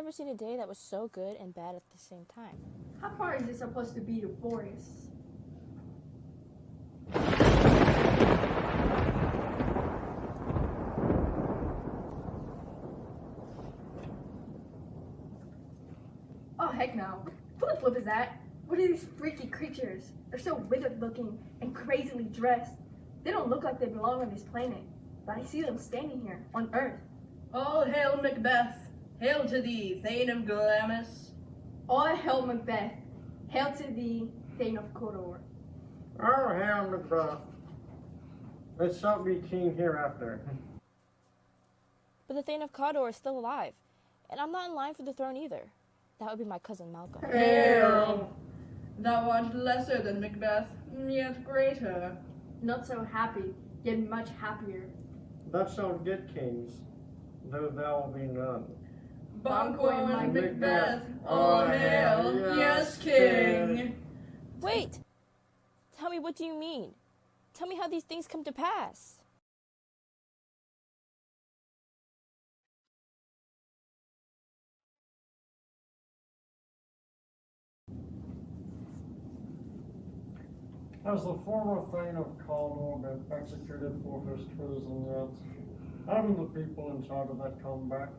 never seen a day that was so good and bad at the same time. How far is it supposed to be to Forest? Oh, heck no. Who the flip is that? What are these freaky creatures? They're so wicked looking and crazily dressed. They don't look like they belong on this planet, but I see them standing here on Earth. All hail Macbeth! Hail to thee, Thane of Glamis! All hail Macbeth. Hail to thee, Thane of Cawdor. Oh, hail Macbeth. There shall be king hereafter. But the Thane of Cawdor is still alive, and I'm not in line for the throne either. That would be my cousin Malcolm. Hail! Thou art lesser than Macbeth, yet greater. Not so happy, yet much happier. Thou shalt get kings, though thou be none. Banquo and Macbeth, all hail, yes, king! Wait! Tell me, what do you mean? Tell me how these things come to pass. Has the former Thane of Cawdor been executed for his treason yet? Haven't the people in charge of that come back?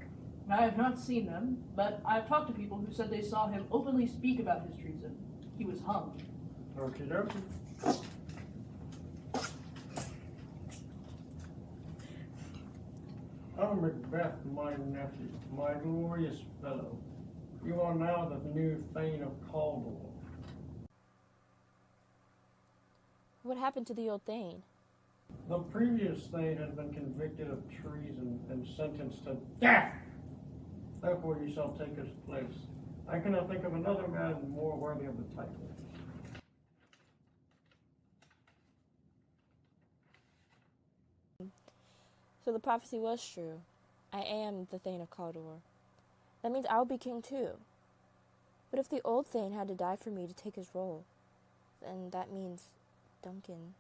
I have not seen them, but I've talked to people who said they saw him openly speak about his treason. He was hung. Okie dokie. Oh, Macbeth, my nephew, my glorious fellow, you are now the new Thane of Cawdor. What happened to the old Thane? The previous Thane has been convicted of treason and sentenced to death. Therefore you shall take his place. I cannot think of another man more worthy of the title. So the prophecy was true. I am the Thane of Cawdor. That means I'll be king too. But if the old Thane had to die for me to take his role, then that means Duncan.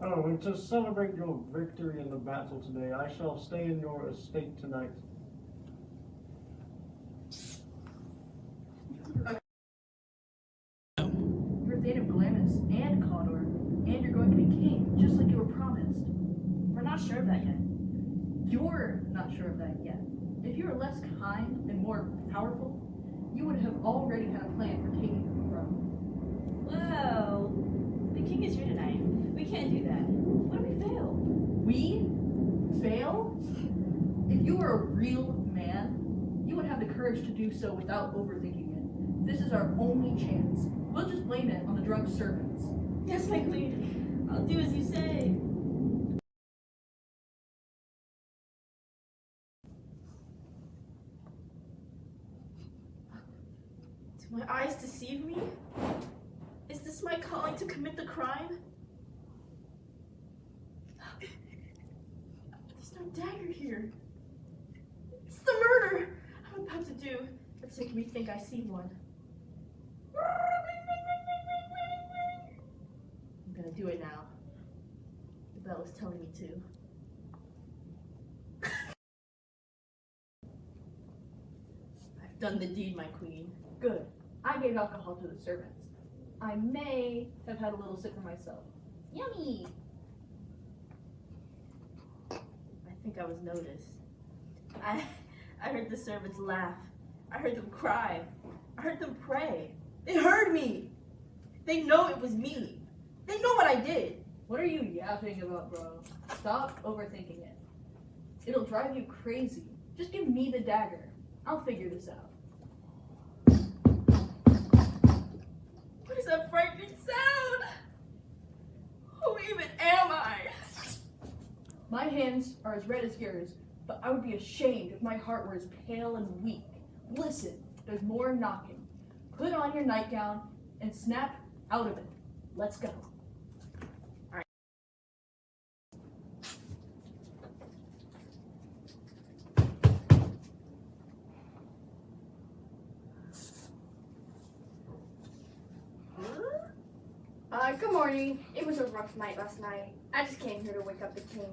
Oh, and to celebrate your victory in the battle today, I shall stay in your estate tonight. You're Thane of Glamis and Cawdor, and you're going to be king, just like you were promised. We're not sure of that yet. You're not sure of that yet. If you were less kind and more powerful, you would have already had a plan for taking the throne. Whoa. The king is here tonight. We can't do that. What if we fail? We fail? If you were a real man, you would have the courage to do so without overthinking it. This is our only chance. We'll just blame it on the drunk servants. Yes, my queen. I'll do as you say. Do my eyes deceive me? Is this my calling to commit the crime? There's no dagger here. It's the murder I'm about to do that's making me think I see one. I'm gonna do it now. The bell is telling me to. I've done the deed, my queen. Good. I gave alcohol to the servants. I may have had a little sip for myself. Yummy! I think I was noticed. I heard the servants laugh. I heard them cry. I heard them pray. They heard me! They know it was me. They know what I did. What are you yapping about, bro? Stop overthinking it. It'll drive you crazy. Just give me the dagger. I'll figure this out. What is that frightening sound? Who even am I? My hands are as red as yours, but I would be ashamed if my heart were as pale and weak. Listen, there's more knocking. Put on your nightgown and snap out of it. Let's go. Good morning. It was a rough night last night. I just came here to wake up the king.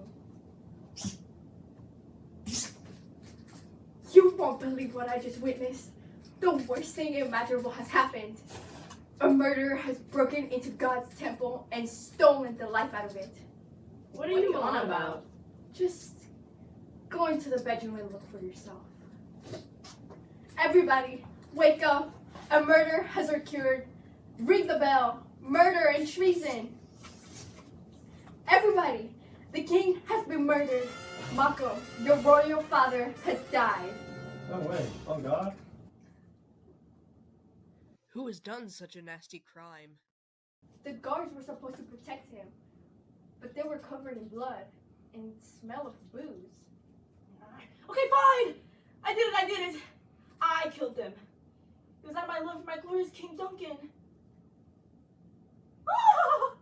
You won't believe what I just witnessed. The worst thing imaginable has happened. A murderer has broken into God's temple and stolen the life out of it. What are you on about? Just go into the bedroom and look for yourself. Everybody, wake up. A murder has occurred. Ring the bell. Murder and treason. Everybody, the king has been murdered. Mako, your royal father, has died. No way. Oh, God. Who has done such a nasty crime? The guards were supposed to protect him, but they were covered in blood and smell of booze. Okay, fine! I did it! I killed them. It was out of my love for my glorious King Duncan. Ah!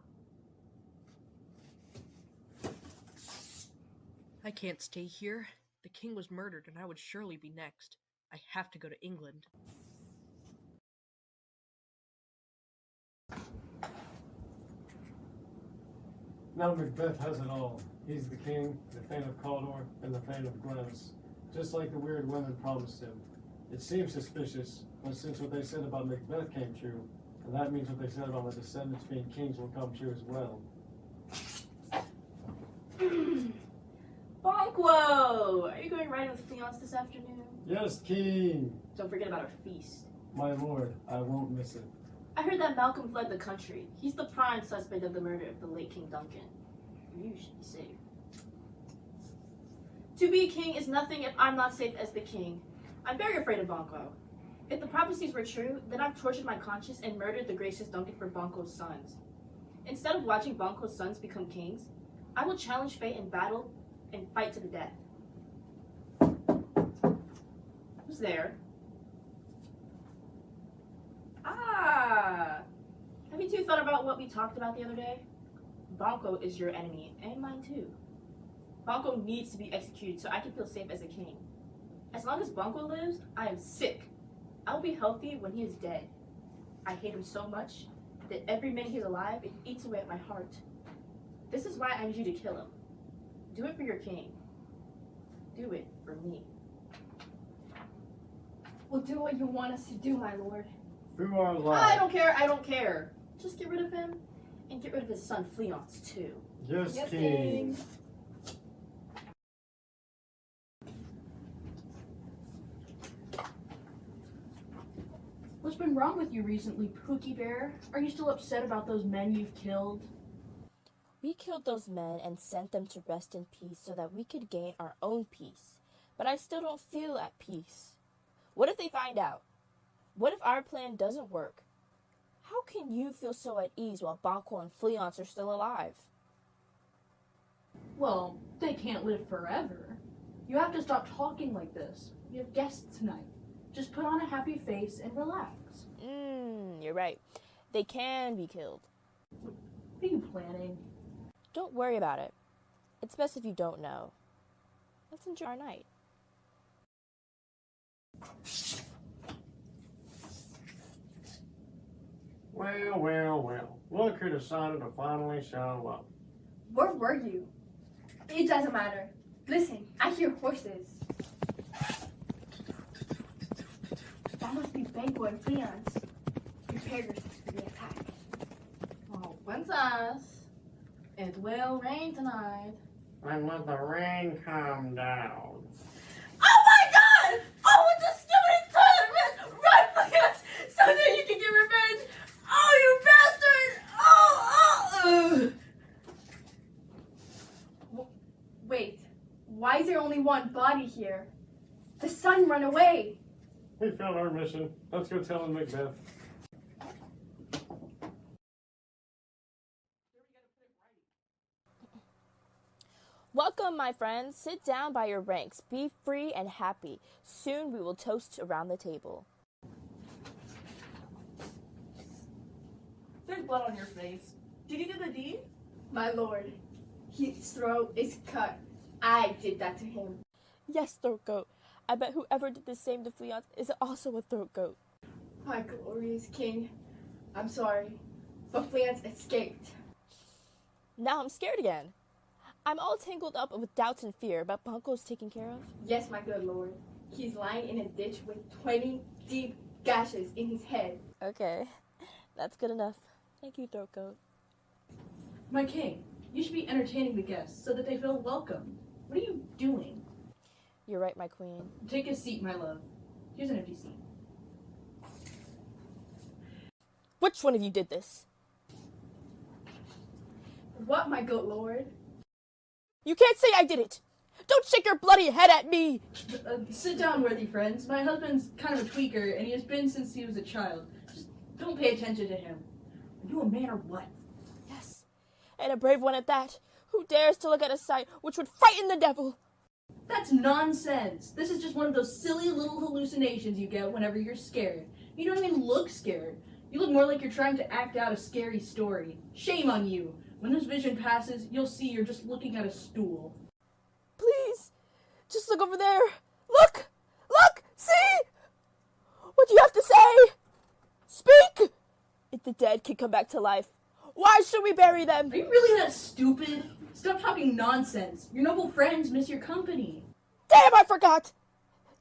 I can't stay here. The king was murdered and I would surely be next. I have to go to England. Now Macbeth has it all. He's the king, the Thane of Cawdor, and the Thane of Glamis, just like the weird women promised him. It seems suspicious, but since what they said about Macbeth came true, and that means what they said about the descendants being kings will come true as well. Banquo! Are you going riding with Fleance this afternoon? Yes, king! Don't forget about our feast. My lord, I won't miss it. I heard that Malcolm fled the country. He's the prime suspect of the murder of the late King Duncan. You should be safe. To be king is nothing if I'm not safe as the king. I'm very afraid of Banquo. If the prophecies were true, then I've tortured my conscience and murdered the gracious Duncan for Banquo's sons. Instead of watching Banquo's sons become kings, I will challenge fate in battle and fight to the death. Who's there? Ah! Have you two thought about what we talked about the other day? Banquo is your enemy, and mine too. Banquo needs to be executed so I can feel safe as a king. As long as Banquo lives, I am sick. I will be healthy when he is dead. I hate him so much that every minute he's alive, it eats away at my heart. This is why I need you to kill him. Do it for your king. Do it for me. We'll do what you want us to do, my lord. Through our lives. I don't care. Just get rid of him, and get rid of his son Fleance too. Yes, Yes, king. king. What's been wrong with you recently, Pookie Bear? Are you still upset about those men you've killed? We killed those men and sent them to rest in peace so that we could gain our own peace. But I still don't feel at peace. What if they find out? What if our plan doesn't work? How can you feel so at ease while Banquo and Fleance are still alive? Well, they can't live forever. You have to stop talking like this. We have guests tonight. Just put on a happy face and relax. You're right. They can be killed. What are you planning? Don't worry about it. It's best if you don't know. Let's enjoy our night. Well, well, well. Look who decided to finally show up. Where were you? It doesn't matter. Listen, I hear horses. That must be Banquo and Fleance. Prepare yourself for the attack. Oh, princess, it will rain tonight. And let the rain come down. Oh my God! Oh, it's a stupid tournament! Run, Fleance, so that you can get revenge. Oh, you bastard! Wait, why is there only one body here? The sun ran away. We failed our mission. Let's go tell him Macbeth. Welcome, my friends. Sit down by your ranks. Be free and happy. Soon we will toast around the table. There's blood on your face. Did you do the deed? My lord, his throat is cut. I did that to him. Yes, throat goat. I bet whoever did the same to Fleance is also a throat goat. My glorious king, I'm sorry, but Fleance escaped. Now I'm scared again. I'm all tangled up with doubts and fear, but Bunko's taken care of. Yes, my good lord. He's lying in a ditch with 20 deep gashes in his head. Okay, that's good enough. Thank you, Throat Goat. My king, you should be entertaining the guests so that they feel welcome. What are you doing? You're right, my queen. Take a seat, my love. Here's an empty seat. Which one of you did this? What, my good lord? You can't say I did it! Don't shake your bloody head at me! Sit down, worthy friends. My husband's kind of a tweaker, and he has been since he was a child. Just don't pay attention to him. Are you a man or what? Yes, and a brave one at that. Who dares to look at a sight which would frighten the devil? That's nonsense. This is just one of those silly little hallucinations you get whenever you're scared. You don't even look scared. You look more like you're trying to act out a scary story. Shame on you. When this vision passes, you'll see you're just looking at a stool. Please, just look over there. Look! Look! See? What do you have to say? Speak! If the dead can come back to life, why should we bury them? Are you really that stupid? Stop talking nonsense. Your noble friends miss your company. Damn, I forgot!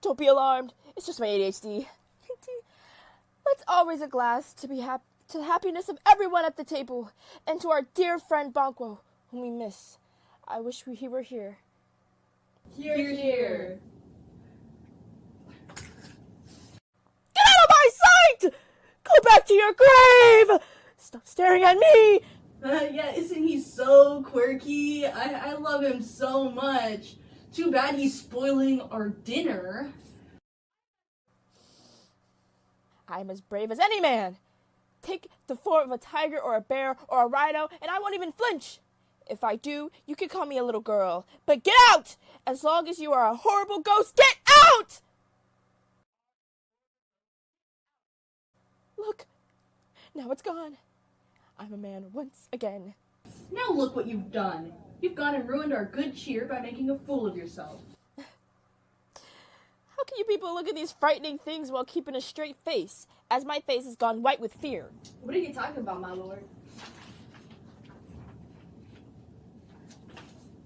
Don't be alarmed. It's just my ADHD. Let's all raise a glass to the happiness of everyone at the table, and to our dear friend Banquo, whom we miss. I wish he were here. Here, here. Get out of my sight! Go back to your grave! Stop staring at me! Yeah, isn't he so quirky? I love him so much. Too bad he's spoiling our dinner. I'm as brave as any man. Take the form of a tiger or a bear or a rhino, and I won't even flinch. If I do, you can call me a little girl. But get out! As long as you are a horrible ghost, get out! Look, now it's gone. I'm a man once again. Now look what you've done. You've gone and ruined our good cheer by making a fool of yourself. How can you people look at these frightening things while keeping a straight face, as my face has gone white with fear? What are you talking about, my lord?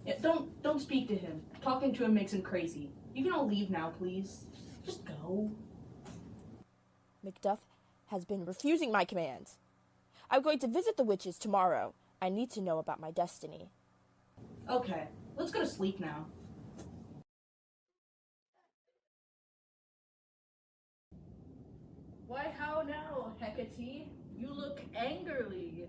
Yeah, don't speak to him. Talking to him makes him crazy. You can all leave now, please. Just go. Macduff has been refusing my commands. I'm going to visit the witches tomorrow. I need to know about my destiny. Okay, let's go to sleep now. Why, how now, Hecate? You look angrily.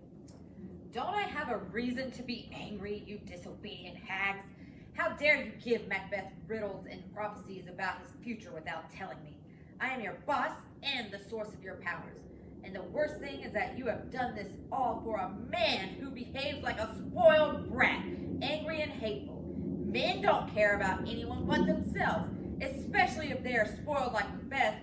Don't I have a reason to be angry, you disobedient hags? How dare you give Macbeth riddles and prophecies about his future without telling me? I am your boss and the source of your powers. And the worst thing is that you have done this all for a man who behaves like a spoiled brat, angry and hateful. Men don't care about anyone but themselves, especially if they are spoiled like Macbeth.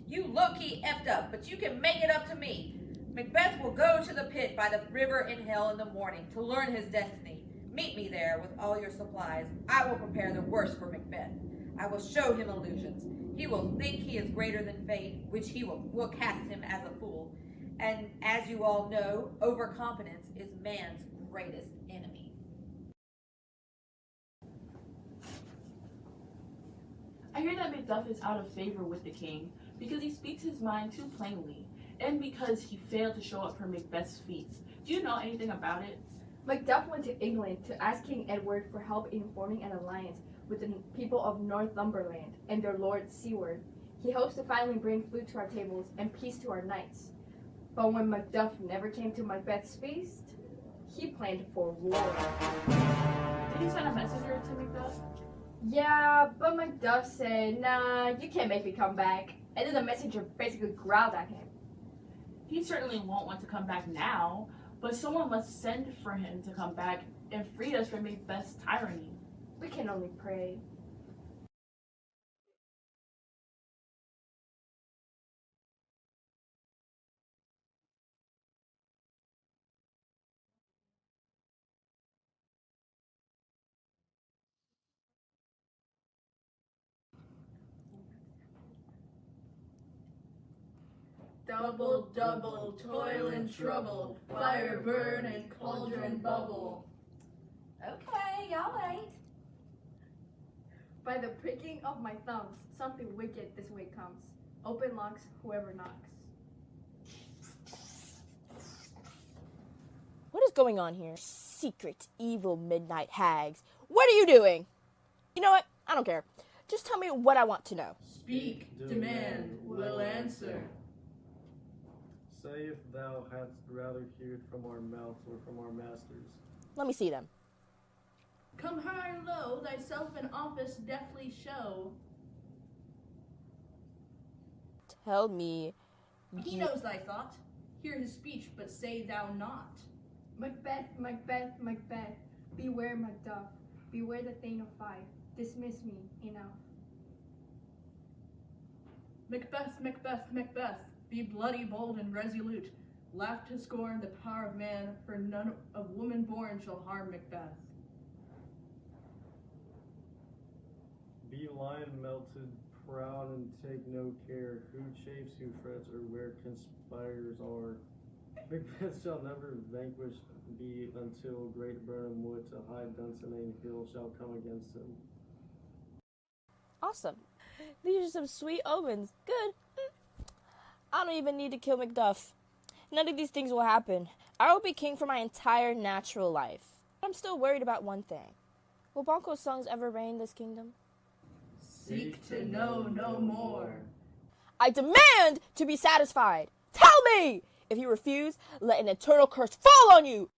You low-key effed up, but you can make it up to me. Macbeth will go to the pit by the river in hell in the morning to learn his destiny. Meet me there with all your supplies. I will prepare the worst for Macbeth. I will show him illusions. He will think he is greater than fate, which he will cast him as a fool. And as you all know, overconfidence is man's greatest enemy. I hear that Macduff is out of favor with the king because he speaks his mind too plainly, and because he failed to show up for Macbeth's feats. Do you know anything about it? Macduff went to England to ask King Edward for help in forming an alliance with the people of Northumberland and their lord Seward. He hopes to finally bring food to our tables and peace to our knights. But when Macduff never came to Macbeth's feast, he planned for war. Did he send a messenger to Macduff? Yeah, but Macduff said, nah, you can't make me come back. And then the messenger basically growled at him. He certainly won't want to come back now, but someone must send for him to come back and free us from Macbeth's tyranny. We can only pray. Double, double, toil and trouble, fire burn and cauldron bubble. Okay, y'all ain't. By the pricking of my thumbs, something wicked this way comes. Open locks, whoever knocks. What is going on here? Secret, evil midnight hags. What are you doing? You know what? I don't care. Just tell me what I want to know. Speak, demand, will answer. Say if thou hadst rather heard from our mouth or from our masters. Let me see them. Come high or low, thyself in office deftly show. Tell me. He knows thy thought. Hear his speech, but say thou not. Macbeth, Macbeth, Macbeth, beware Macduff, beware the Thane of Fife, dismiss me, enough. Macbeth, Macbeth, Macbeth, be bloody, bold, and resolute. Laugh to scorn the power of man, for none of woman born shall harm Macbeth. Be lion melted, proud, and take no care who chafes, who frets, or where conspirators are. Macbeth shall never vanquished be until great Burnham Wood to high Dunsinane Hill shall come against him. Awesome. These are some sweet omens. Good. I don't even need to kill Macduff. None of these things will happen. I will be king for my entire natural life. I'm still worried about one thing. Will Banquo's songs ever reign this kingdom? Seek to know no more. I demand to be satisfied. Tell me! If you refuse, let an eternal curse fall on you!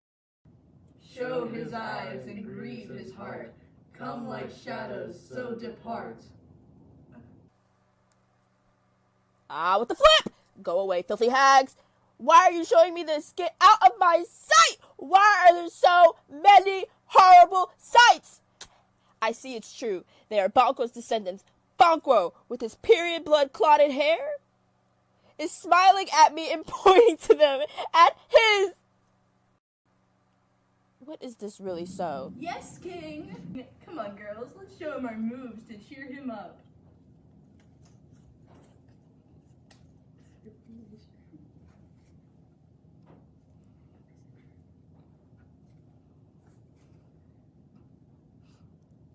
Show his eyes and grieve his heart. Come like shadows, so depart. Ah, with the flip! Go away, filthy hags! Why are you showing me this? Get out of my sight! Why are there so many horrible sights? I see it's true. They are Banquo's descendants. Banquo, with his period blood-clotted hair, is smiling at me and pointing to them at his... What is this really so? Yes, King! Come on, girls, let's show him our moves to cheer him up.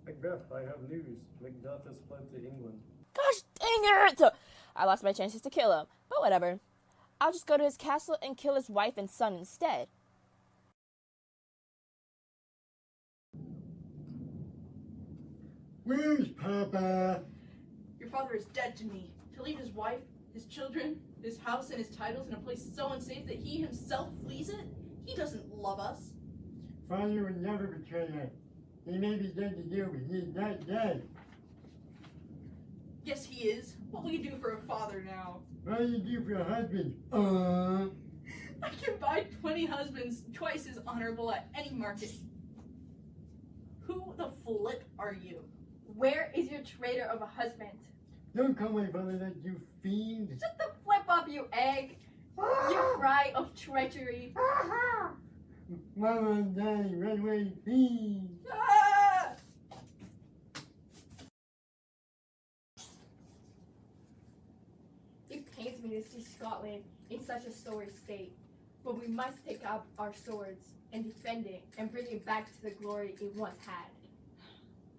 Macbeth, I have news. Macduff has fled to England. Gosh dang it! I lost my chances to kill him, but whatever. I'll just go to his castle and kill his wife and son instead. Where's Papa? Your father is dead to me. To leave his wife, his children, his house, and his titles in a place so unsafe that he himself flees it? He doesn't love us. Father would never betray us. He may be dead to you, but he's not dead. Yes, he is. What will you do for a father now? What do you do for a husband? I can buy 20 husbands twice as honorable at any market. Who the flip are you? Where is your traitor of a husband? Don't call my father that, you fiend. Shut the flip up, you egg! You cry of treachery. Mama and Daddy, run away, fiend. Ah! It pains me to see Scotland in such a sorry state, but we must take up our swords and defend it and bring it back to the glory it once had.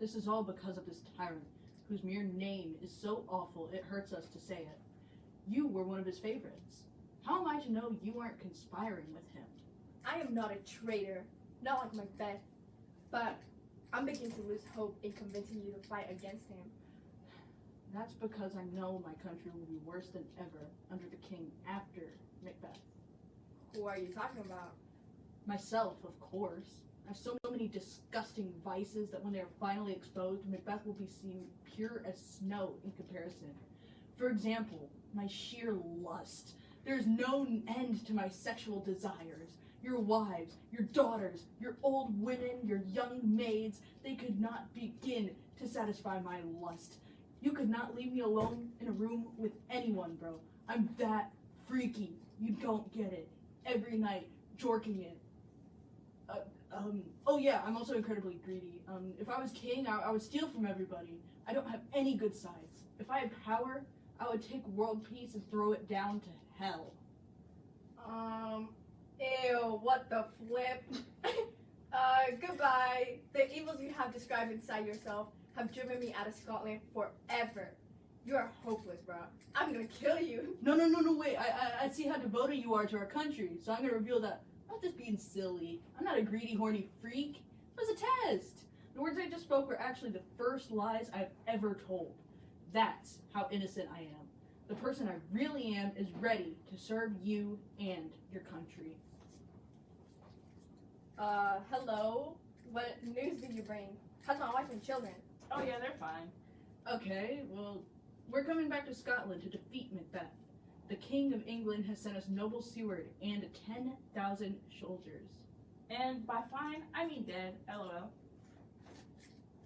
This is all because of this tyrant, whose mere name is so awful it hurts us to say it. You were one of his favorites. How am I to know you aren't conspiring with him? I am not a traitor, not like Macbeth, but I'm beginning to lose hope in convincing you to fight against him. That's because I know my country will be worse than ever under the king after Macbeth. Who are you talking about? Myself, of course. I have so many disgusting vices that when they are finally exposed, Macbeth will be seen pure as snow in comparison. For example, my sheer lust. There's no end to my sexual desires. Your wives, your daughters, your old women, your young maids, they could not begin to satisfy my lust. You could not leave me alone in a room with anyone, bro. I'm that freaky. You don't get it. Every night, jorking it. Oh yeah, I'm also incredibly greedy. If I was king, I would steal from everybody. I don't have any good sides. If I had power, I would take world peace and throw it down to hell. Ew, what the flip? Goodbye. The evils you have described inside yourself have driven me out of Scotland forever. You are hopeless, bro. I'm gonna kill you. No, wait. I see how devoted you are to our country, so I'm gonna reveal that I'm not just being silly. I'm not a greedy, horny freak. It was a test. The words I just spoke were actually the first lies I've ever told. That's how innocent I am. The person I really am is ready to serve you and your country. Hello? What news did you bring? How's my wife and children? Oh yeah, they're fine. Okay, well, we're coming back to Scotland to defeat Macbeth. The King of England has sent us noble Seward and 10,000 soldiers. And by fine, I mean dead. LOL.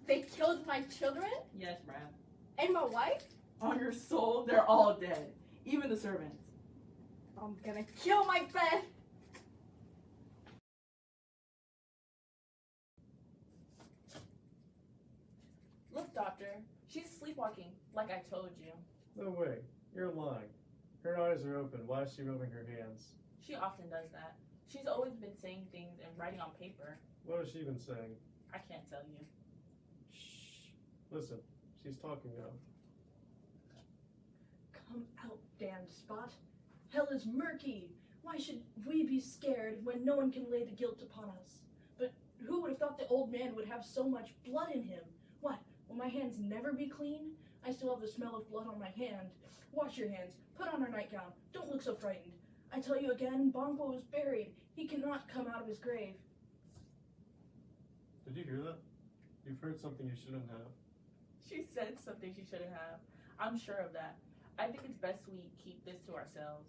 They killed my children? Yes, Brad. And my wife? On your soul, they're all dead. Even the servants. I'm gonna kill Macbeth! Look, Doctor. She's sleepwalking, like I told you. No way. You're lying. Her eyes are open. Why is she rubbing her hands? She often does that. She's always been saying things and writing on paper. What has she been saying? I can't tell you. Shh. Listen. She's talking now. Come out, damned spot. Hell is murky. Why should we be scared when no one can lay the guilt upon us? But who would have thought the old man would have so much blood in him? What, will my hands never be clean? I still have the smell of blood on my hand. Wash your hands. Put on our nightgown. Don't look so frightened. I tell you again, Bongo is buried. He cannot come out of his grave. Did you hear that? You've heard something you shouldn't have. She said something she shouldn't have. I'm sure of that. I think it's best we keep this to ourselves.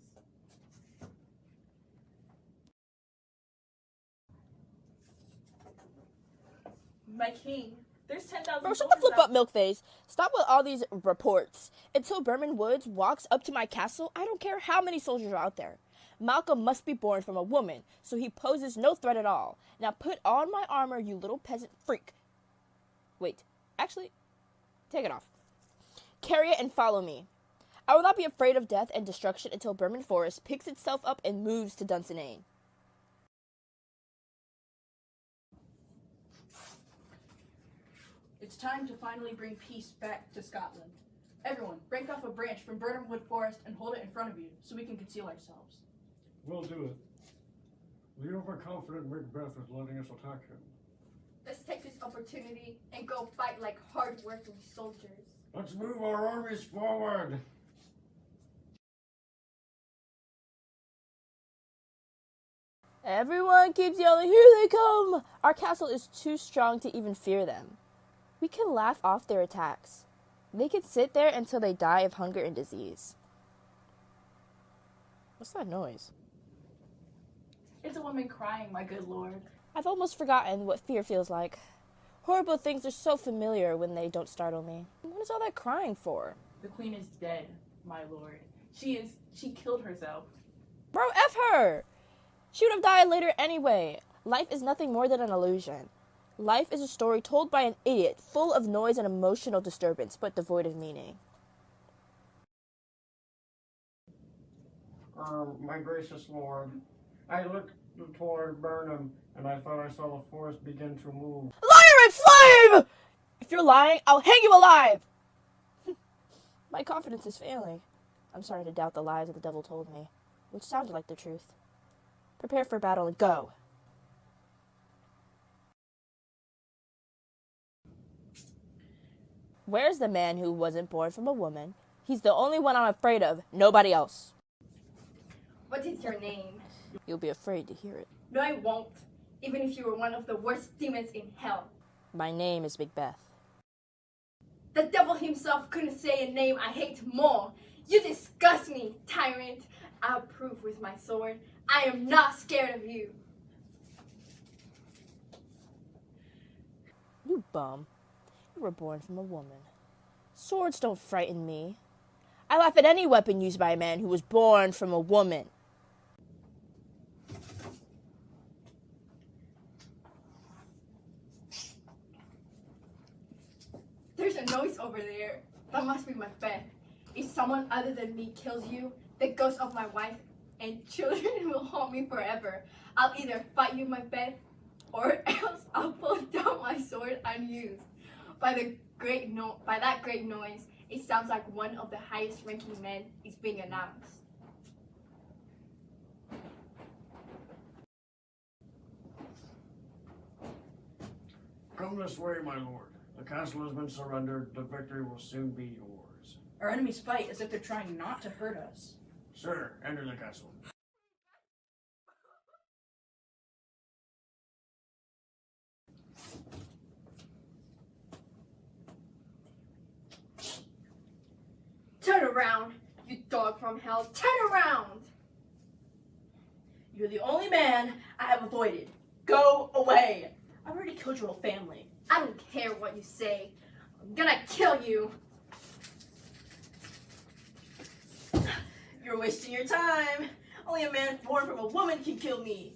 My king, there's 10,000 Bro, shut the soldiers flip out- up, milk face. Stop with all these reports. Until Berman Woods walks up to my castle, I don't care how many soldiers are out there. Malcolm must be born from a woman, so he poses no threat at all. Now put on my armor, you little peasant freak. Wait, actually, take it off. Carry it and follow me. I will not be afraid of death and destruction until Berman Forest picks itself up and moves to Dunsinane. It's time to finally bring peace back to Scotland. Everyone, break off a branch from Burnham Wood Forest and hold it in front of you so we can conceal ourselves. We'll do it. The overconfident Macbeth is letting us attack him. Let's take this opportunity and go fight like hard-working soldiers. Let's move our armies forward. Everyone keeps yelling, "Here they come!" Our castle is too strong to even fear them. We can laugh off their attacks. They can sit there until they die of hunger and disease. What's that noise? It's a woman crying, my good lord. I've almost forgotten what fear feels like. Horrible things are so familiar when they don't startle me. What is all that crying for? The queen is dead, my lord. She killed herself. Bro, F her! She would have died later anyway. Life is nothing more than an illusion. Life is a story told by an idiot, full of noise and emotional disturbance, but devoid of meaning. My gracious lord, I looked toward Burnham, and I thought I saw the forest begin to move. Liar and slave! If you're lying, I'll hang you alive! My confidence is failing. I'm starting to doubt the lies that the devil told me, which sounded like the truth. Prepare for battle and go. Where's the man who wasn't born from a woman? He's the only one I'm afraid of, nobody else. What is your name? You'll be afraid to hear it. No, I won't. Even if you were one of the worst demons in hell. My name is Macbeth. The devil himself couldn't say a name I hate more. You disgust me, tyrant. I'll prove with my sword. I am not scared of you. You bum. You were born from a woman. Swords don't frighten me. I laugh at any weapon used by a man who was born from a woman. There's a noise over there. That must be Macbeth. If someone other than me kills you, the ghost of my wife and children will haunt me forever. I'll either fight you, Macbeth, or else I'll pull down my sword unused. By that great noise, it sounds like one of the highest-ranking men is being announced. Come this way, my lord. The castle has been surrendered. The victory will soon be yours. Our enemies fight as if they're trying not to hurt us. Sir, enter the castle. Turn around, you dog from hell. Turn around! You're the only man I have avoided. Go away! I've already killed your whole family. I don't care what you say. I'm gonna kill you. You're wasting your time. Only a man born from a woman can kill me.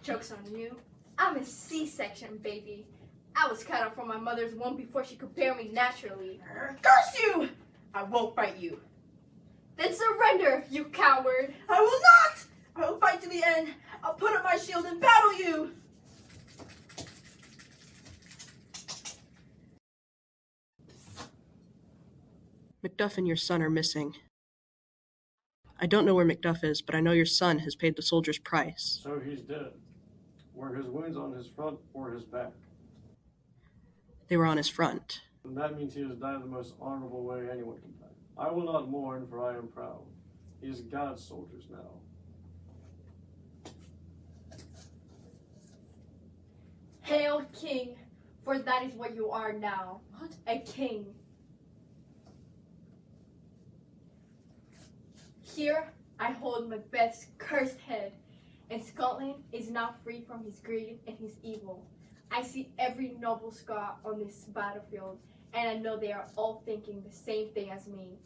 Joke's on you. I'm a C-section, baby. I was cut off from my mother's womb before she could bear me naturally. Curse you! I won't fight you. Then surrender, you coward. I will not! I will fight to the end. I'll put up my shield and battle you. Macduff and your son are missing. I don't know where Macduff is, but I know your son has paid the soldier's price. So he's dead. Were his wounds on his front or his back? They were on his front. And that means he has died the most honorable way anyone can die. I will not mourn, for I am proud. He is God's soldiers now. Hail, king, for that is what you are now. What? A king. Here I hold Macbeth's cursed head, and Scotland is now free from his greed and his evil. I see every noble Scot on this battlefield, and I know they are all thinking the same thing as me.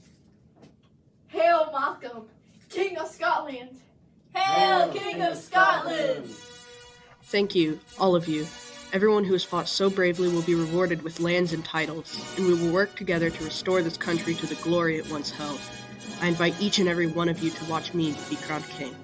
Hail Malcolm, King of Scotland! Hail, King of Scotland! Thank you, all of you. Everyone who has fought so bravely will be rewarded with lands and titles, and we will work together to restore this country to the glory it once held. I invite each and every one of you to watch me be crowned king.